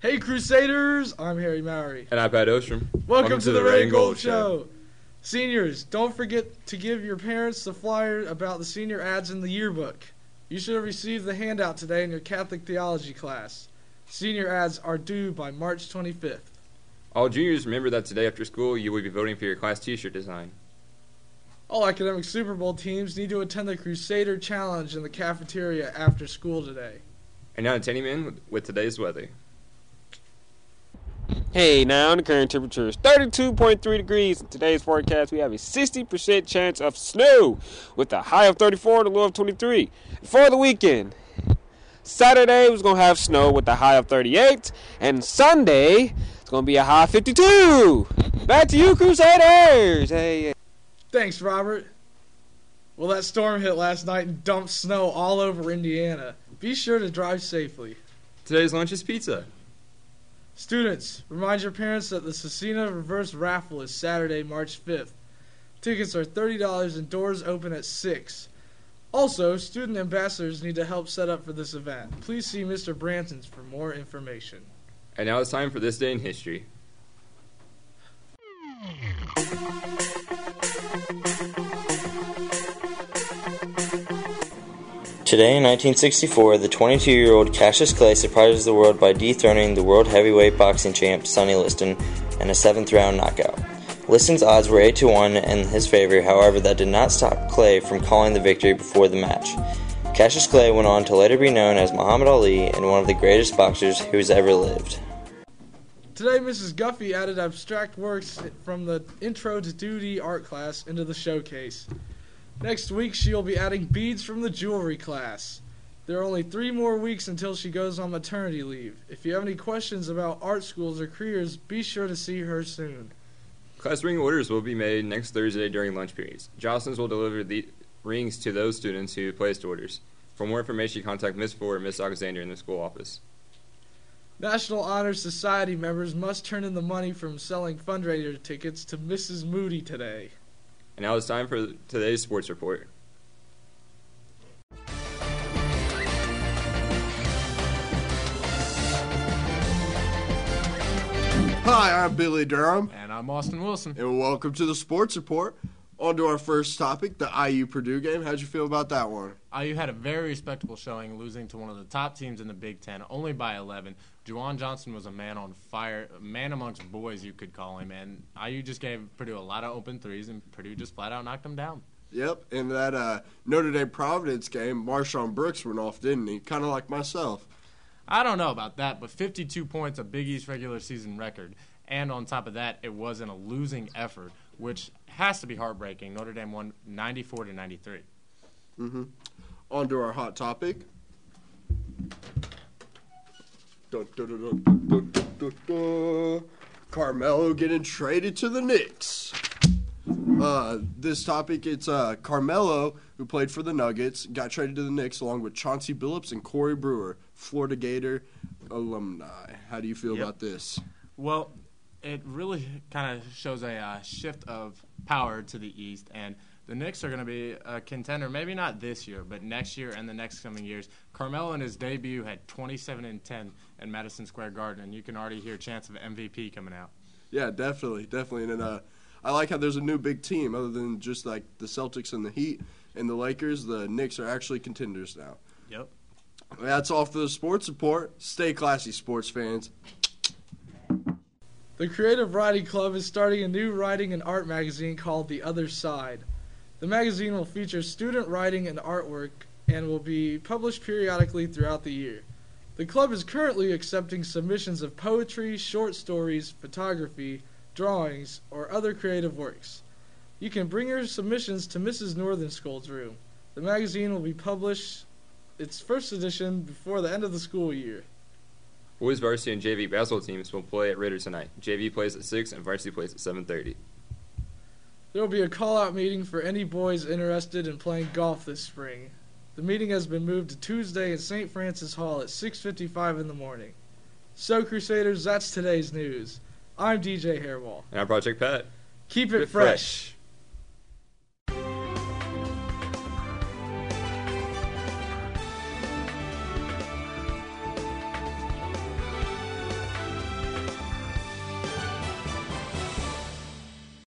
Hey Crusaders, I'm Harry Mowry. And I'm Pat Ostrom. Welcome to the Red and Gold Show. Seniors, don't forget to give your parents the flyer about the senior ads in the yearbook. You should have received the handout today in your Catholic theology class. Senior ads are due by March 25th. All juniors, remember that today after school you will be voting for your class t-shirt design. All academic Super Bowl teams need to attend the Crusader Challenge in the cafeteria after school today. And now to Tenny Man with today's weather. Hey, now the current temperature is 32.3 degrees. In today's forecast, we have a 60% chance of snow with a high of 34 and a low of 23. For the weekend, Saturday was going to have snow with a high of 38, and Sunday it's going to be a high of 52. Back to you, Crusaders. Hey. Thanks, Robert. Well, that storm hit last night and dumped snow all over Indiana. Be sure to drive safely. Today's lunch is pizza. Students, remind your parents that the Scecina Reverse Raffle is Saturday, March 5th. Tickets are $30 and doors open at 6. Also, student ambassadors need to help set up for this event. Please see Mr. Brantons for more information. And now it's time for This Day in History. Today in 1964, the 22-year-old Cassius Clay surprises the world by dethroning the world heavyweight boxing champ Sonny Liston in a 7th-round knockout. Liston's odds were 8-1 in his favor, however that did not stop Clay from calling the victory before the match. Cassius Clay went on to later be known as Muhammad Ali and one of the greatest boxers who has ever lived. Today, Mrs. Guffey added abstract works from the Intro to 2D art class into the showcase. Next week, she will be adding beads from the jewelry class. There are only 3 more weeks until she goes on maternity leave. If you have any questions about art schools or careers, be sure to see her soon. Class ring orders will be made next Thursday during lunch periods. Jocelyn's will deliver the rings to those students who placed orders. For more information, contact Miss Ford or Miss Alexander in the school office. National Honor Society members must turn in the money from selling fundraiser tickets to Mrs. Moody today. And now it's time for today's sports report. Hi, I'm Billy Durham. And I'm Austin Wilson. And welcome to the Sports Report. On to our first topic, the IU-Purdue game. How'd you feel about that one? IU had a very respectable showing, losing to one of the top teams in the Big Ten, only by 11. Juwan Johnson was a man on fire, a man amongst boys, you could call him. And IU just gave Purdue a lot of open threes, and Purdue just flat out knocked them down. Yep, in that Notre Dame-Providence game, Marshawn Brooks went off, didn't he? Kind of like myself. I don't know about that, but 52 points, a Big East regular season record. And on top of that, it was in a losing effort, which has to be heartbreaking. Notre Dame won 94-93. On to our hot topic. Carmelo getting traded to the Knicks. This topic, it's Carmelo, who played for the Nuggets, got traded to the Knicks along with Chauncey Billups and Corey Brewer, Florida Gator alumni. How do you feel about this? Well, it really kind of shows a shift of power to the East, and the Knicks are going to be a contender, maybe not this year, but next year and the next coming years. Carmelo in his debut had 27 and 10 at Madison Square Garden, and you can already hear a chance of MVP coming out. Yeah, definitely. And I like how there's a new big team other than just like the Celtics and the Heat and the Lakers. The Knicks are actually contenders now. Yep. That's all for the Sports Report. Stay classy, sports fans. The Creative Writing Club is starting a new writing and art magazine called The Other Side. The magazine will feature student writing and artwork and will be published periodically throughout the year. The club is currently accepting submissions of poetry, short stories, photography, drawings, or other creative works. You can bring your submissions to Mrs. Northenschool's room. The magazine will be published its first edition before the end of the school year. Boys varsity and JV basketball teams will play at Ritter tonight. JV plays at 6 and varsity plays at 7:30. There will be a call-out meeting for any boys interested in playing golf this spring. The meeting has been moved to Tuesday at St. Francis Hall at 6:55 in the morning. So, Crusaders, that's today's news. I'm DJ Hairball. And I'm Project Pat. Keep it fresh.